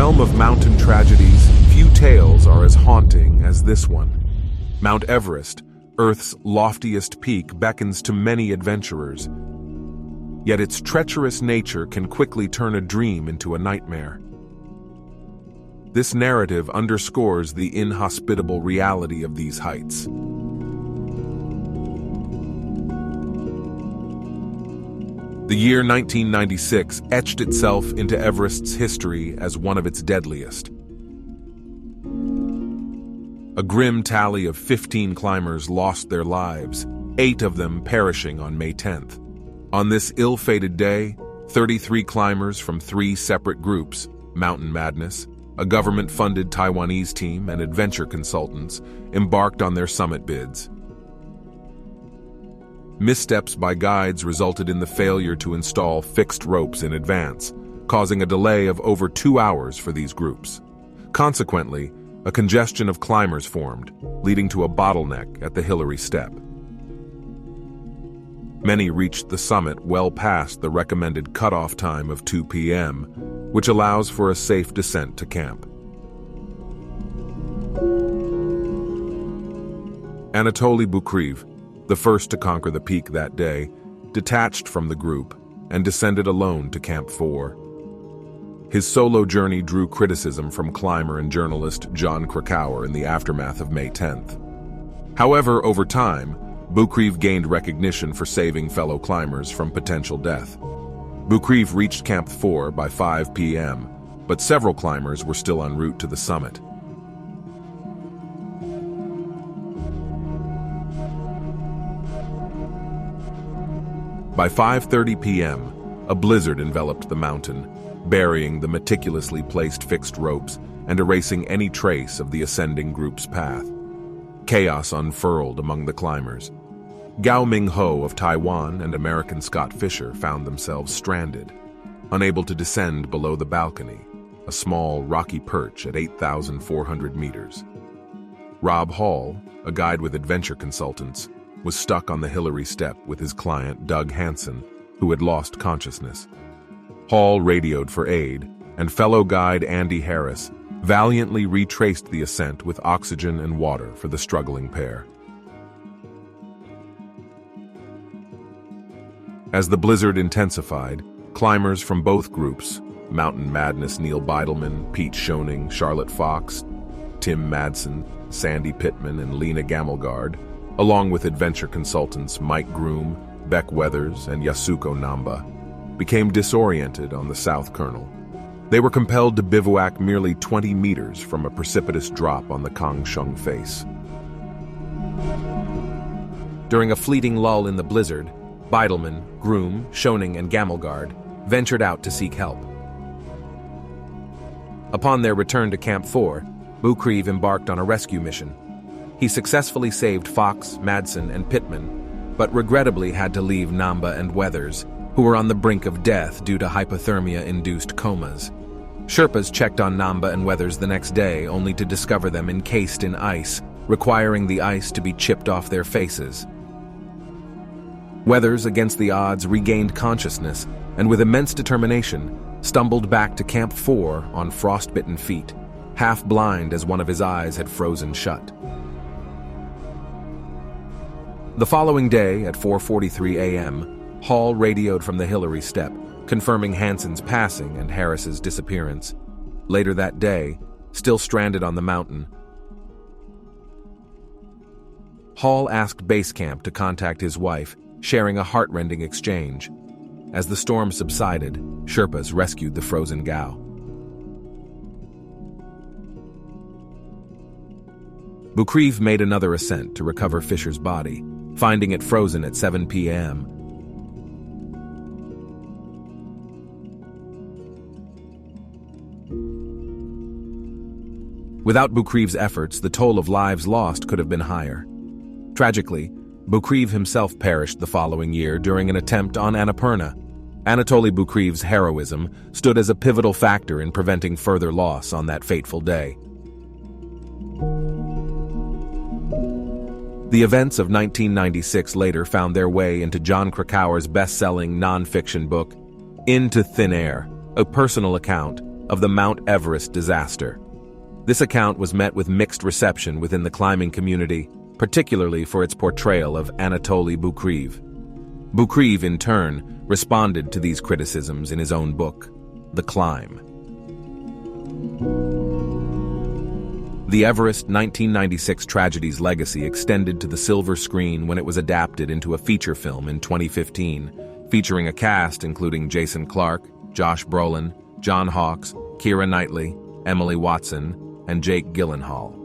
realm of mountain tragedies, few tales are as haunting as this one. Mount Everest, Earth's loftiest peak, beckons to many adventurers. Yet its treacherous nature can quickly turn a dream into a nightmare. This narrative underscores the inhospitable reality of these heights. The year 1996 etched itself into Everest's history as one of its deadliest. A grim tally of 15 climbers lost their lives, 8 of them perishing on May 10th. On this ill-fated day, 33 climbers from 3 separate groups, Mountain Madness, a government-funded Taiwanese team, and adventure consultants, embarked on their summit bids. Missteps by guides resulted in the failure to install fixed ropes in advance, causing a delay of over 2 hours for these groups. Consequently, a congestion of climbers formed, leading to a bottleneck at the Hillary Step. Many reached the summit well past the recommended cutoff time of 2 p.m., which allows for a safe descent to camp. Anatoly Bukriv, the first to conquer the peak that day, detached from the group and descended alone to Camp 4. His solo journey drew criticism from climber and journalist John Krakauer in the aftermath of May 10th. However, over time, Bukriv gained recognition for saving fellow climbers from potential death. Bukriv reached Camp 4 by 5 p.m., but several climbers were still en route to the summit. By 5:30 p.m., a blizzard enveloped the mountain, burying the meticulously placed fixed ropes and erasing any trace of the ascending group's path. Chaos unfurled among the climbers. Gao Ming-ho of Taiwan and American Scott Fisher found themselves stranded, unable to descend below the balcony, a small rocky perch at 8,400 meters. Rob Hall, a guide with adventure consultants, was stuck on the Hillary Step with his client Doug Hansen, who had lost consciousness. Hall radioed for aid, and fellow guide Andy Harris valiantly retraced the ascent with oxygen and water for the struggling pair. As the blizzard intensified, climbers from both groups, Mountain Madness Neil Beidelman, Pete Schoening, Charlotte Fox, Tim Madsen, Sandy Pittman, and Lena Gamelgard, along with adventure consultants Mike Groom, Beck Weathers, and Yasuko Namba, became disoriented on the South Kernel. They were compelled to bivouac merely 20 meters from a precipitous drop on the Kangshung face. During a fleeting lull in the blizzard, Beidelman, Groom, Schoening, and Gamelgard ventured out to seek help. Upon their return to Camp 4, Bukriv embarked on a rescue mission. He successfully saved Fox, Madsen, and Pittman, but regrettably had to leave Namba and Weathers, who were on the brink of death due to hypothermia-induced comas. Sherpas checked on Namba and Weathers the next day, only to discover them encased in ice, requiring the ice to be chipped off their faces. Weathers, against the odds, regained consciousness, and with immense determination, stumbled back to Camp 4 on frostbitten feet, half blind as one of his eyes had frozen shut. The following day, at 4:43 a.m., Hall radioed from the Hillary Step, confirming Hansen's passing and Harris's disappearance. Later that day, still stranded on the mountain, Hall asked base camp to contact his wife, sharing a heart-rending exchange. As the storm subsided, Sherpas rescued the frozen Gao. Bukriv made another ascent to recover Fisher's body, finding it frozen at 7 p.m. Without Bukriv's efforts, the toll of lives lost could have been higher. Tragically, Bukriv himself perished the following year during an attempt on Annapurna. Anatoly Bukriv's heroism stood as a pivotal factor in preventing further loss on that fateful day. The events of 1996 later found their way into John Krakauer's best-selling non-fiction book, Into Thin Air, a personal account of the Mount Everest disaster. This account was met with mixed reception within the climbing community, particularly for its portrayal of Anatoly Bukreev. Bukreev, in turn, responded to these criticisms in his own book, The Climb. The Everest 1996 tragedy's legacy extended to the silver screen when it was adapted into a feature film in 2015, featuring a cast including Jason Clarke, Josh Brolin, John Hawkes, Keira Knightley, Emily Watson, and Jake Gyllenhaal.